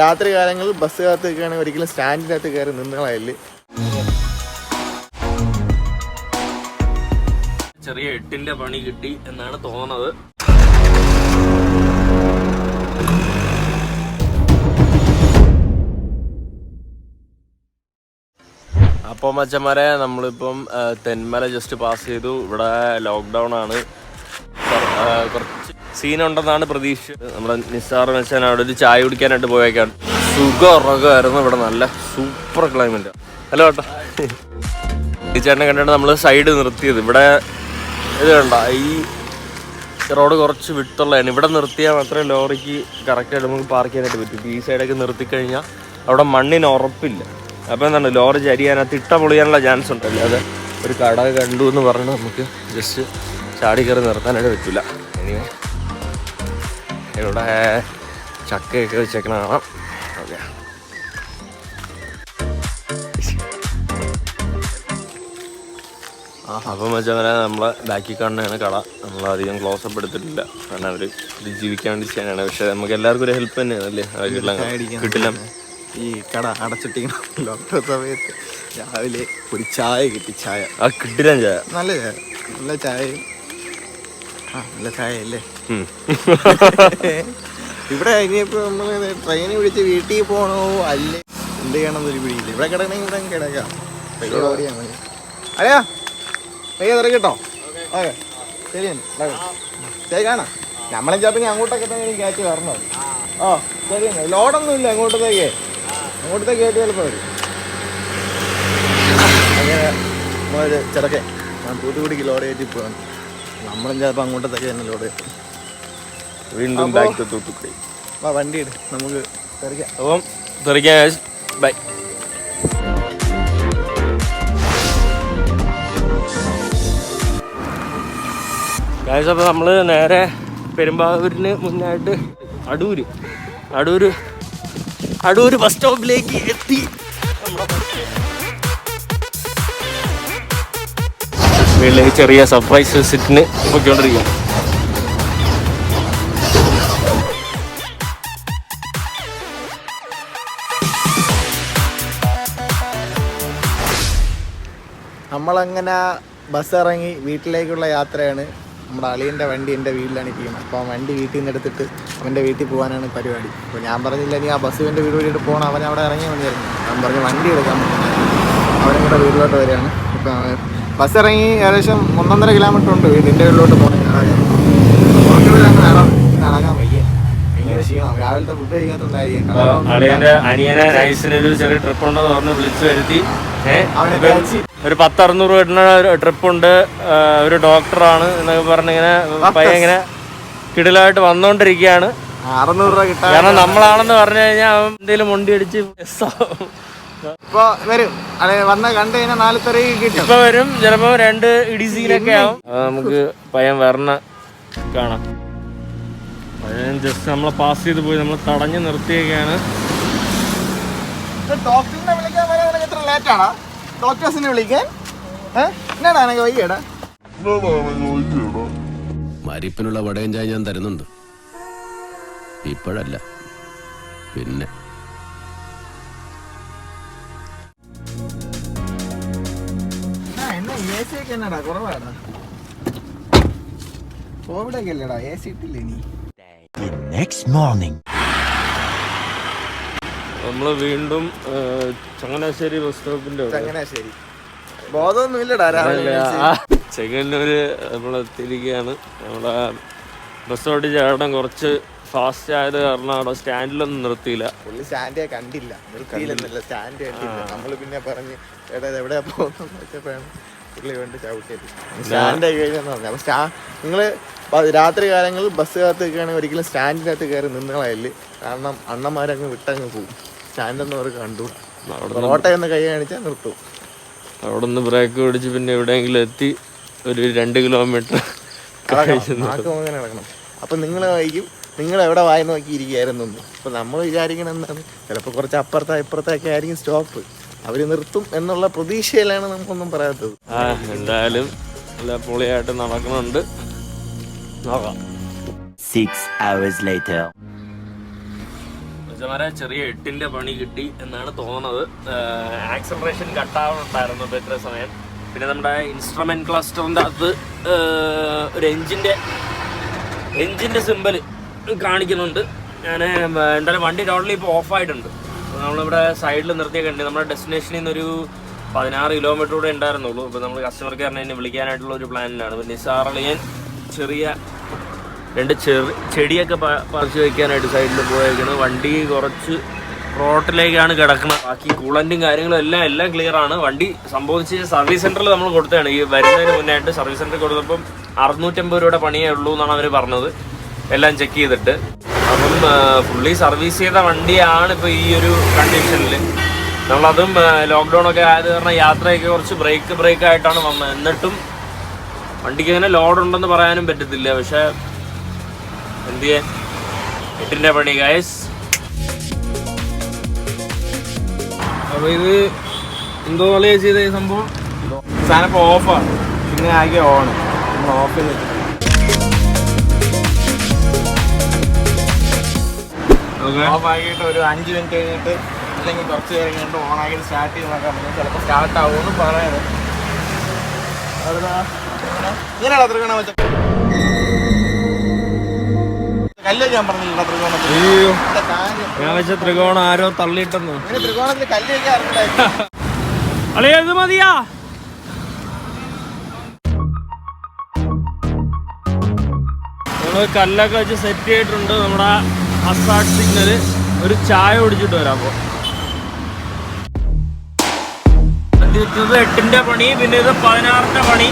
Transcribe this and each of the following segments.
രാത്രി കാലങ്ങളിൽ ബസ് കാത്തുകയാണെങ്കിൽ ഒരിക്കലും സ്റ്റാൻഡിനകത്ത് കയറി നിന്നുകളയില്ല. ചെറിയ 8ന്റെ പണി കിട്ടി എന്നാണ് തോന്നുന്നത്. അപ്പോൾ മച്ചന്മാരെ നമ്മളിപ്പം തെന്മല ജസ്റ്റ് പാസ് ചെയ്തു. ഇവിടെ ലോക്ക്ഡൗൺ ആണ്, കുറച്ച് സീനുണ്ടെന്നാണ് പ്രതീക്ഷ. നമ്മുടെ നിസ്സാർ വെച്ചാൽ അവിടെ ഒരു ചായ കുടിക്കാനായിട്ട് പോയേക്കാണ്. സുഖമായിരുന്നു ഇവിടെ, നല്ല സൂപ്പർ ക്ലൈമറ്റ്. ഹലോ കേട്ടോ, ഈ ചേട്ടനെ കണ്ടിട്ട് നമ്മൾ സൈഡ് നിർത്തിയത്. ഇവിടെ ഇത് കണ്ട, ഈ റോഡ് കുറച്ച് വിട്ടുള്ളതാണ്. ഇവിടെ നിർത്തിയാൽ മാത്രമേ ലോറിക്ക് കറക്റ്റായിട്ട് നമുക്ക് പാർക്ക് ചെയ്യാനായിട്ട് പറ്റും. ഈ സൈഡൊക്കെ നിർത്തിക്കഴിഞ്ഞാൽ അവിടെ മണ്ണിന് ഉറപ്പില്ല. അപ്പോൾ എന്താണ്, ലോറി ചരിയാനകത്ത് ഇട്ട പൊളിയാനുള്ള ചാൻസ് ഉണ്ടല്ലോ. അത് ഒരു കട കണ്ടു എന്ന് പറഞ്ഞാൽ നമുക്ക് ജസ്റ്റ് ചാടി കയറി നിർത്താനായിട്ട് പറ്റില്ല. ഇനി ഇവിടെ ചക്കയൊക്കെ വെച്ചേക്കണ കാണാം. ഓക്കെ, അപ്പം വെച്ചാൽ നമ്മളെ ബാക്കി കാണുന്നതാണ് കട. നമ്മളധികം ക്ലോസപ്പ് എടുത്തിട്ടില്ല, കാരണം അവർ ഇത് ജീവിക്കാൻ വേണ്ടി ചെയ്യാനാണ്. പക്ഷെ നമുക്ക് എല്ലാവർക്കും ഒരു ഹെൽപ്പ് തന്നെയാണ് അല്ലേ. കിട്ടില്ല, ഈ കട അടച്ചിട്ടിരിക്കണം. ലോക്ക്ഡൗൺ സമയത്ത് രാവിലെ ഒരു ചായ കിട്ടി. ചായ കിട്ടില്ല, ചായ നല്ല ചായ, നല്ല ചായയും നല്ല ചായ അല്ലേ. ഇവിടെ ഇനിയിപ്പോൾ നമ്മൾ ട്രെയിന് പിടിച്ച് വീട്ടിൽ പോകണോ അല്ലേ എന്ത് ചെയ്യണമെന്നൊരു പിടിയില്ല. ഇവിടെ കിടക്കണമെങ്കിൽ ഇവിടെ കിടക്കാം. ഓടിയാൽ മതി. അതെയാ പയ്യെ തിരക്കിട്ടോ. ഓക്കെ, ശരി ശരി, കാണാം. നമ്മളെ ചേട്ടൻ അങ്ങോട്ടൊക്കെ തന്നെ എനിക്ക് കയറ്റി വരണോ. ഓ ശരി, ലോഡൊന്നും ഇല്ല അങ്ങോട്ടത്തേക്ക് കയറ്റി ചിലപ്പോൾ വരും. അങ്ങനെ നമ്മളൊരു ചെറുക്കെ ഞാൻ തൂത്തുക്കുടിക്ക് ലോഡ് കയറ്റി പോകാൻ. നമ്മളും ചിലപ്പോൾ അങ്ങോട്ടത്തേക്ക് തന്നെ ലോഡ് കയറ്റും. വീണ്ടും ബാക്ക് ടു തൂത്തുക്കുടി. വണ്ടി ഇട്, നമുക്ക് തെറിക്കാം. അപ്പം തെറിക്കാം. ബൈ. അപ്പോൾ നമ്മൾ നേരെ പെരുമ്പാവൂരിന് മുന്നായിട്ട് അടൂര് ബസ് സ്റ്റോപ്പിലേക്ക് എത്തി. വീട്ടിലേക്ക് ചെറിയ സർപ്രൈസ് വിസിറ്റിന് പോയിക്കൊണ്ടിരിക്കും. നമ്മളങ്ങനെ ബസ് ഇറങ്ങി വീട്ടിലേക്കുള്ള യാത്രയാണ്. നമ്മുടെ അളിയൻ്റെ വണ്ടി എൻ്റെ വീട്ടിലാണ് ഇരിക്കുന്നത്. അപ്പോൾ വണ്ടി വീട്ടിൽ നിന്ന് എടുത്തിട്ട് അവൻ്റെ വീട്ടിൽ പോകാനാണ് പരിപാടി. അപ്പോൾ ഞാൻ പറഞ്ഞില്ല നീ ആ ബസ്സുവിൻ്റെ വീട് വഴിയിട്ട് പോകണം, അവൻ അവിടെ ഇറങ്ങി വന്നിരുന്നു. അവൻ പറഞ്ഞ് വണ്ടി എടുക്കാൻ അവനും കൂടെ വീട്ടിലോട്ട് വരികയാണ്. ഇപ്പം ബസ് ഇറങ്ങി ഏകദേശം 1.5 കിലോമീറ്റർ ഉണ്ട് വീടിൻ്റെ വീട്ടിലോട്ട് പോകണമെങ്കിൽ. നടക്കാൻ വയ്യ, ഭയങ്കര ക്ഷീണം. രാവിലത്തെ ഫുഡ് കഴിക്കാത്തതുകൊണ്ടായിരിക്കും. അളിയൻ്റെ അനിയനെ നൈസിനൊരു ചെറിയ ട്രിപ്പ് ഉണ്ടെന്ന് പറഞ്ഞ് വിളിച്ചു വരുത്തി. ഒരു 10-600 കിട്ടുന്ന ട്രിപ്പുണ്ട്. ഒരു ഡോക്ടറാണ് എന്നൊക്കെ പറഞ്ഞിങ്ങനെ പയ്യ ഇങ്ങനെ കിടിലായിട്ട് വന്നോണ്ടിരിക്കുകയാണ്. 600 രൂപ കിട്ടാൻ, കാരണം നമ്മളാണെന്ന് പറഞ്ഞു കഴിഞ്ഞാൽ അവൻ എന്തെങ്കിലും മുണ്ടി അടിച്ച് ഇപ്പൊ വരും. അതെ, വന്ന് കണ്ടു കഴിഞ്ഞാൽ 4 തെറി കിട്ടും. ഇപ്പൊ വരും, ചിലപ്പോ 2 ഇടിസീനൊക്കെ ആവും. നമുക്ക് പയ്യൻ വരണ കാണാം. പയ്യൻ ജസ്റ്റ് നമ്മളെ പാസ് ചെയ്ത് പോയി നമ്മൾ തടഞ്ഞു നിർത്തിയൊക്കെയാണ്. ഡോക്ടറിനെ വിളിക്കാൻ പറയാൻ എത്ര ലേറ്റാണോ? ഡോക്ടേഴ്സിനെ വിളിക്കാൻ എന്നാണ് വൈകിയടാ? മരിപ്പിനുള്ള വടയും ചായ ഞാൻ തരുന്നുണ്ട്, ഇപ്പോഴല്ല പിന്നെ. എന്നാ കുറവാടാ, കോവിഡൊക്കെ അല്ലേടാ, എ സി ഇട്ടില്ലേ നീ? നമ്മള് വീണ്ടും ചങ്ങനാശ്ശേരി ബസ് സ്റ്റോപ്പിന്റെ ചങ്ങനാശ്ശേരി ബോധമൊന്നും ഇല്ലടാ. ചെങ്ങന്നൂര് നമ്മളെത്തിയിരിക്കുകയാണ്. നമ്മുടെ ബസ് ഓടി ചേട്ടൻ കുറച്ച് ഫാസ്റ്റ് ആയത് കാരണം അവിടെ സ്റ്റാൻഡിലൊന്നും നിർത്തിയില്ല. പുള്ളി സ്റ്റാൻഡേ കണ്ടില്ല, നിർത്തിയില്ലെന്നല്ല, സ്റ്റാൻഡ് കണ്ടില്ല. നമ്മള് പിന്നെ പറഞ്ഞ് എടാ എവിടെയാ പോകുന്നത് വെച്ചപ്പോഴാണ് പുള്ളി കൊണ്ട് ചവിട്ടിയത്. സ്റ്റാൻഡ് കഴിഞ്ഞെന്ന് പറഞ്ഞു. അപ്പൊ നിങ്ങള് രാത്രി കാലങ്ങളിൽ ബസ് കാത്തുകയാണെങ്കിൽ ഒരിക്കലും സ്റ്റാൻഡിനകത്ത് കയറി നിന്നുകളയില്ല. കാരണം അണ്ണന്മാരങ്ങ് വിട്ടങ്ങ് പോകും. സ്റ്റാൻഡൊന്നും അവർ കണ്ടു, റോട്ടയൊന്ന് കൈ കാണിച്ചാൽ നിർത്തും. അവിടെ നിന്ന് ബ്രേക്ക് പിടിച്ച് പിന്നെ എവിടെയെങ്കിലും എത്തി ഒരു 2 കിലോമീറ്റർ അങ്ങനെ നടക്കണം. അപ്പൊ നിങ്ങൾ വൈകും, നിങ്ങൾ എവിടെ വായി നോക്കി ഇരിക്കുകയായിരുന്നു. അപ്പൊ നമ്മൾ വിചാരിക്കണം എന്താണ്, ചിലപ്പോൾ കുറച്ച് ഇപ്പുറത്തൊക്കെ ആയിരിക്കും സ്റ്റോപ്പ്, അവര് നിർത്തും എന്നുള്ള പ്രതീക്ഷയിലാണ് നമുക്കൊന്നും പറയാത്തത്. എന്തായാലും നല്ല പൊളിയായിട്ട് നടക്കുന്നുണ്ട്, നോക്കാം. 6 hours later. ചെറിയ 8ന്റെ പണി കിട്ടി എന്നാണ് തോന്നുന്നത്. ആക്സലറേഷൻ കട്ടാവുന്നുണ്ടായിരുന്നു ഇപ്പോൾ ഇത്ര സമയം. പിന്നെ നമ്മുടെ ഇൻസ്ട്രുമെന്റ് ക്ലസ്റ്ററിൻ്റെ അകത്ത് ഒരു എഞ്ചിൻ്റെ സിമ്പൽ കാണിക്കുന്നുണ്ട്. ഞാൻ എന്തായാലും വണ്ടി ടോട്ടലി ഇപ്പോൾ ഓഫായിട്ടുണ്ട്. നമ്മളിവിടെ സൈഡിൽ നിർത്തിയൊക്കെ ഉണ്ട്. നമ്മുടെ ഡെസ്റ്റിനേഷനിൽ നിന്നൊരു 16 കിലോമീറ്റർ കൂടെ ഉണ്ടായിരുന്നുള്ളൂ. ഇപ്പോൾ നമ്മൾ കസ്റ്റമർ കെയറിനെ എന്നെ വിളിക്കാനായിട്ടുള്ള ഒരു പ്ലാനിലാണ്. അപ്പോൾ നിസാറിളിയൻ ചെറിയ 2 ചെടിയൊക്കെ പറിച്ച് വയ്ക്കാനായിട്ട് സൈഡിൽ പോയേക്കുന്നത്. വണ്ടി കുറച്ച് റോട്ടിലേക്കാണ് കിടക്കുന്നത്. ബാക്കി കൂളൻറ്റും കാര്യങ്ങളും എല്ലാം ക്ലിയർ ആണ്. വണ്ടി സംഭവിച്ച സർവീസ് സെൻറ്ററിൽ നമ്മൾ കൊടുത്തതാണ്. ഈ വരുന്നതിന് മുന്നായിട്ട് സർവീസ് സെൻറ്ററിൽ കൊടുത്തപ്പം 650 രൂപയുടെ പണിയേ ഉള്ളൂ എന്നാണ് അവർ പറഞ്ഞത്, എല്ലാം ചെക്ക് ചെയ്തിട്ട്. അപ്പം ഫുള്ളി സർവീസ് ചെയ്ത വണ്ടിയാണ് ഇപ്പോൾ ഈ ഒരു കണ്ടീഷനിൽ. നമ്മളതും ലോക്ക്ഡൗൺ ഒക്കെ ആയത് കാരണം യാത്രയൊക്കെ കുറച്ച് ബ്രേക്ക് ആയിട്ടാണ് വന്നത്. എന്നിട്ടും വണ്ടിക്ക് അങ്ങനെ ലോഡ് ഉണ്ടെന്ന് പറയാനും പറ്റത്തില്ല. പക്ഷേ എന്ത് ചെയ്യാൻ, 8ന്റെ പണി ഗൈസ്. അപ്പോൾ ഇത് എന്തോ പോലെ ചെയ്ത ഈ സംഭവം സാധനം ഇപ്പോൾ ഓഫാണ്. പിന്നെ ആകെ ഓൺ നമ്മൾ ഓഫ് ചെയ്ത് ഓഫ് ആക്കിയിട്ട് ഒരു 5 മിനിറ്റ് കഴിഞ്ഞിട്ട് അല്ലെങ്കിൽ കുറച്ച് നേരം കഴിഞ്ഞിട്ട് ഓൺ ആക്കിയിട്ട് സ്റ്റാർട്ട് ചെയ്ത് നോക്കാൻ പറ്റും. ചിലപ്പോൾ സ്റ്റാർട്ട് ആവുമെന്ന് പറയുന്നത്. ഇങ്ങനെയാണ് ത്രികോണം വെച്ച കല്ല് ഞാൻ പറഞ്ഞില്ല. ത്രികോണത്തിൽ ഞാൻ വെച്ച ത്രികോണം ആരോ തള്ളിയിട്ടെന്നു. ത്രികോണത്തിൽ കല്ല് വെക്കാൻ അറിഞ്ഞിട്ടായിരുന്നു. അളിയത് മതിയാ. നമ്മൾ കല്ലൊക്കെ വെച്ച് സെറ്റ് ചെയ്തിട്ടുണ്ട്. നമ്മുടെ ഹസാർഡ് സിഗ്നൽ. ഒരു ചായ കുടിച്ചിട്ട് വരാം. അപ്പോൾ ഇത് 8ന്റെ പണി, പിന്നെ ഇത് 16ന്റെ പണി.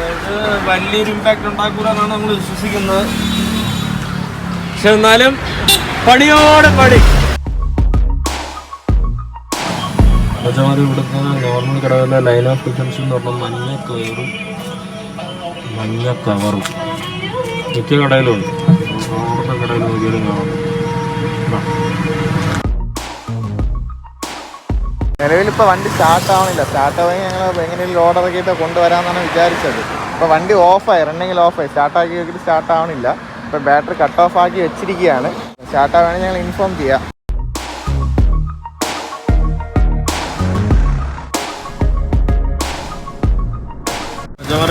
ഇത് വലിയൊരു ഇമ്പാക്ട് ഉണ്ടാക്കൂലെന്നാണ് നമ്മൾ വിശ്വസിക്കുന്നത്. പക്ഷെ എന്നാലും പണിയോടെ പണി. ഇവിടുത്തെ നോർമൽ കടകളിലെ ലൈൻ ഓഫ് ഡിഫൻസ് എന്ന് പറഞ്ഞാൽ മഞ്ഞ കവറും മിക്ക കടയിലുണ്ട്. അവിടുത്തെ കടയിൽ നോക്കിയാലും കാണും. നിലവിലിപ്പോൾ വണ്ടി സ്റ്റാർട്ട് ആവണില്ല. സ്റ്റാർട്ട് ആവുമെങ്കിൽ ഞങ്ങൾ എങ്ങനെയും ലോഡ് ഇറക്കിയിട്ട് കൊണ്ടുവരാമെന്നാണ് വിചാരിച്ചത്. ഇപ്പോൾ വണ്ടി ഓഫായി, റണ്ണിങ്ങിൽ ഓഫായി. സ്റ്റാർട്ടാക്കി നോക്കിയിട്ട് സ്റ്റാർട്ട് ആവണില്ല. ഇപ്പോൾ ബാറ്ററി കട്ട് ഓഫ് ആക്കി വെച്ചിരിക്കുകയാണ്. സ്റ്റാർട്ട് ആവുകയാണെങ്കിൽ ഞങ്ങൾ ഇൻഫോം ചെയ്യാം.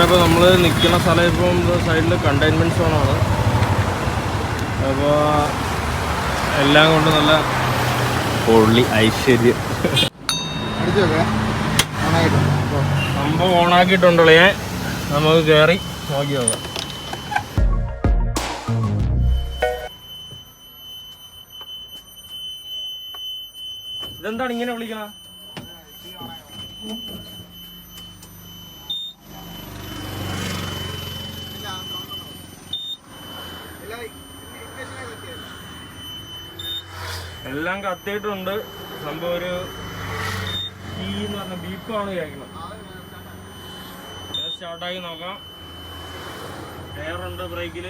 ഇപ്പോൾ നമ്മൾ നിൽക്കുന്ന സ്ഥലം ഇപ്പം സൈഡിൽ കണ്ടെയ്ൻമെൻറ്റ് സോണാണ്. അപ്പോൾ എല്ലാം കൊണ്ട് നല്ല പൊള്ളി ഐശ്വര്യം. സംഭവം ഓണാക്കിയിട്ടുണ്ടല്ലോ. നമുക്ക് കയറി നോക്കി നോക്കാം. ഇതെന്താണ് ഇങ്ങനെ വിളിക്കണ? എല്ലാം കത്തിയിട്ടുണ്ട്. സംഭവം ഒരു ഈ എന്ന് പറഞ്ഞ ബീപ്പാണ് കേൾക്കണം. സ്റ്റാർട്ടാക്കി നോക്കാം. എയറുണ്ട് ബ്രേക്കിൽ.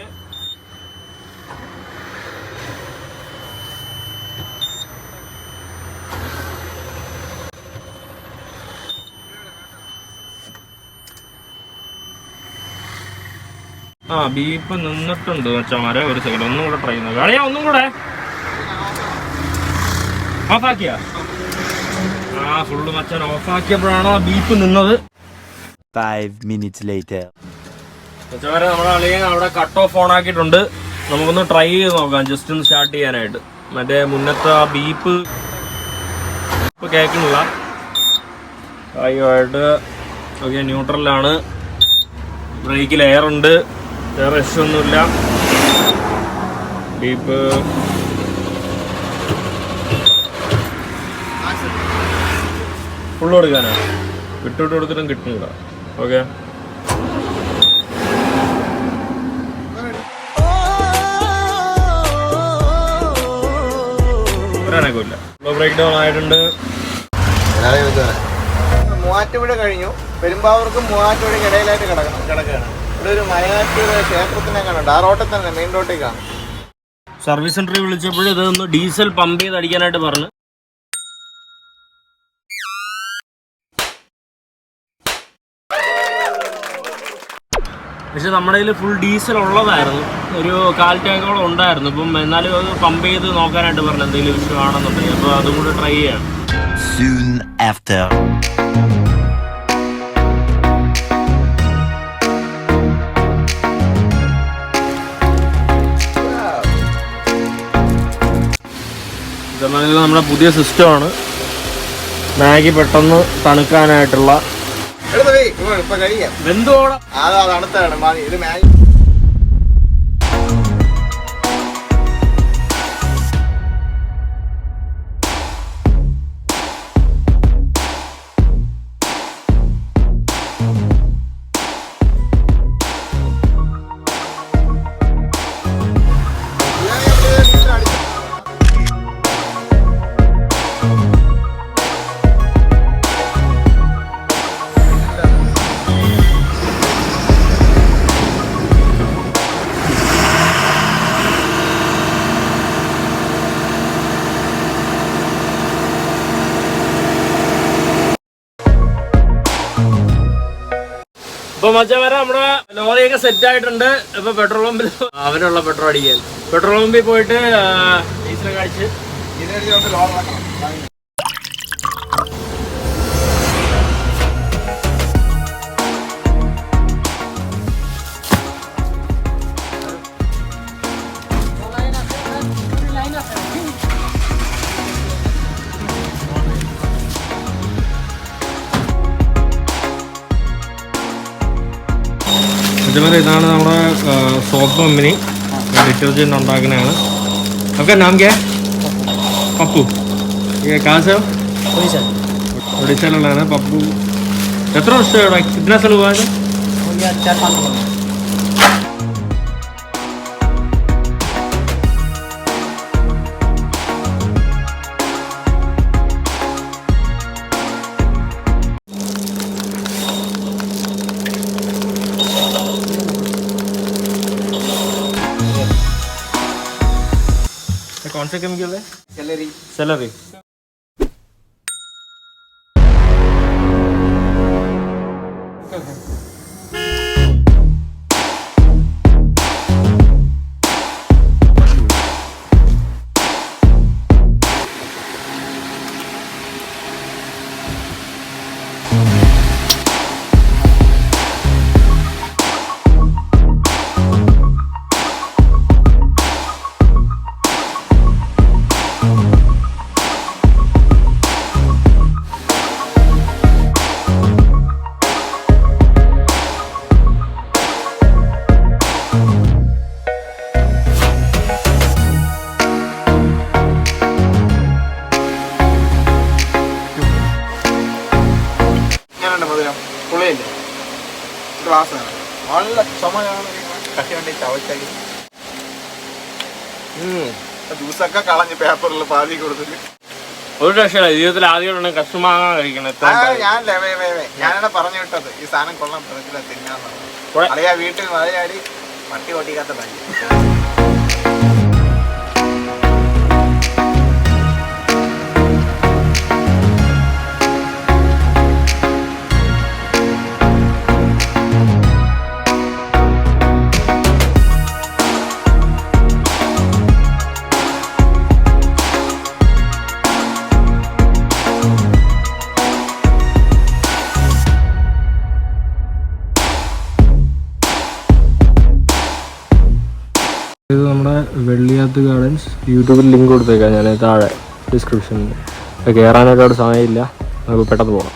ബീപ്പ് നിന്നിട്ടുണ്ട് വെച്ചാൽ ഒരു സെക്കൻഡ് ഒന്നും കൂടെ ട്രൈ ചെയ്യുന്നത്. കളിയാ ഒന്നും കൂടെ ഓഫാക്കിയ ഫുള്ള് മച്ചാൻ ഓഫാക്കിയപ്പോഴാണ് ആ ബീപ്പ് നിന്നത്. 5 minutes later. മച്ചവരെ നമ്മുടെ അളിയൻ അവിടെ കട്ട് ഓഫ് ഓൺ ആക്കിയിട്ടുണ്ട്. നമുക്കൊന്ന് ട്രൈ ചെയ്ത് നോക്കാം, ജസ്റ്റ് ഒന്ന് സ്റ്റാർട്ട് ചെയ്യാനായിട്ട്. മറ്റേ മുന്നത്തെ ആ ബീപ്പ് ഇപ്പൊ കേൾക്കണില്ല. കാര്യമായിട്ട് ഓക്കെ, ന്യൂട്രലാണ്. ബ്രേക്കിൽ എയർ ഉണ്ട്, വേറെ ഇഷ്യൂ ഒന്നുമില്ല. ബീപ്പ് ഫുള്ള് കൊടുക്കാനാണ്. വിട്ടുവിട്ട് കൊടുത്തിട്ടും കിട്ടുന്നില്ല. ഓക്കെ, ഒരാണേക്കില്ല. ബ്രേക്ക് ഡൗൺ ആയിട്ടുണ്ട്. മൂവാറ്റുപുഴ കഴിഞ്ഞു. പെരുമ്പാവൂർക്കും മൂവാറ്റുപുഴയ്ക്ക് ഇടയിലായിട്ട് കിടക്കുകയാണ്. ഇവിടെ ഒരു മലയാറ്റൂർ ക്ഷേത്രത്തിനെ കാണുന്നുണ്ട്. ആ റോട്ടിൽ തന്നെ, മെയിൻ റോട്ടിലേക്കാണ്. സർവീസ് സെന്ററിൽ വിളിച്ചപ്പോൾ ഇതൊന്ന് ഡീസൽ പമ്പ് ചെയ്ത് അടിക്കാനായിട്ട് പറഞ്ഞു. പക്ഷെ നമ്മുടെ കയ്യിൽ ഫുൾ ഡീസൽ ഉള്ളതായിരുന്നു, ഒരു 1/4 ടാങ്കോളം ഉണ്ടായിരുന്നു. ഇപ്പം എന്നാലും അത് പമ്പ് ചെയ്ത് നോക്കാനായിട്ട് പറഞ്ഞു എന്തെങ്കിലും ഇഷ്യൂ ആണെന്നുണ്ടെങ്കിൽ. അപ്പോൾ അതും കൂടെ ട്രൈ ചെയ്യാം. Soon after. ഇത് നമ്മുടെ പുതിയ സിസ്റ്റമാണ്. മാഗി പെട്ടെന്ന് തണുക്കാനായിട്ടുള്ള വെന്തോളം തണുത്താണ് ഇത് മാഗി. ഇപ്പൊ മച്ചാൻ നമ്മുടെ ലോറിയൊക്കെ സെറ്റ് ആയിട്ടുണ്ട്. ഇപ്പൊ പെട്രോൾ പമ്പിൽ അവനുള്ള പെട്രോൾ അടിക്കാൻ പെട്രോൾ പമ്പിൽ പോയിട്ട് ഡീസലൊക്കെ അടിച്ച് ഇതാണ് നമ്മുടെ സോപ്പ് കമ്പനി ഡിറ്റർജൻറ്റ് ഉണ്ടാക്കുന്നതാണ്. ഓക്കെ നാം കേ പപ്പു കാശ് ഒഡീഷയിലുള്ളതാണ് പപ്പു. എത്ര വർഷം ഇവിടെ കിतना साल हुआ है? 4-5 साल. कौन से केमिकल है? सेलरी. सेलरी. നല്ല ചുമയാണ് കട്ടി വേണ്ടി ചവച്ചായി ജ്യൂസൊക്കെ കളഞ്ഞ് പേപ്പറിൽ പാതി കൊടുത്തിട്ട് ഒരു രക്ഷയില്ല. ജീവിതത്തിൽ ആദ്യമായിട്ടാണ് കശുമാങ്ങ കഴിക്കണത്. ഞാനാണ് പറഞ്ഞു വിട്ടത് ഈ സാധനം കൊള്ളാൻ പറ്റത്തില്ല തിന്നാന്ന്. അറിയാ വീട്ടിൽ മഴയാടി പട്ടി ഓട്ടിക്കാത്ത ഭാഗ്യം. ഇത് നമ്മുടെ വെള്ളിയാത്ത് ഗാർഡൻസ്. യൂട്യൂബിൽ ലിങ്ക് കൊടുത്തേക്കാം ഞാൻ താഴെ ഡിസ്ക്രിപ്ഷനിൽ. കയറാനായിട്ട് അവിടെ സമയമില്ല, നമുക്ക് പെട്ടെന്ന് പോകാം.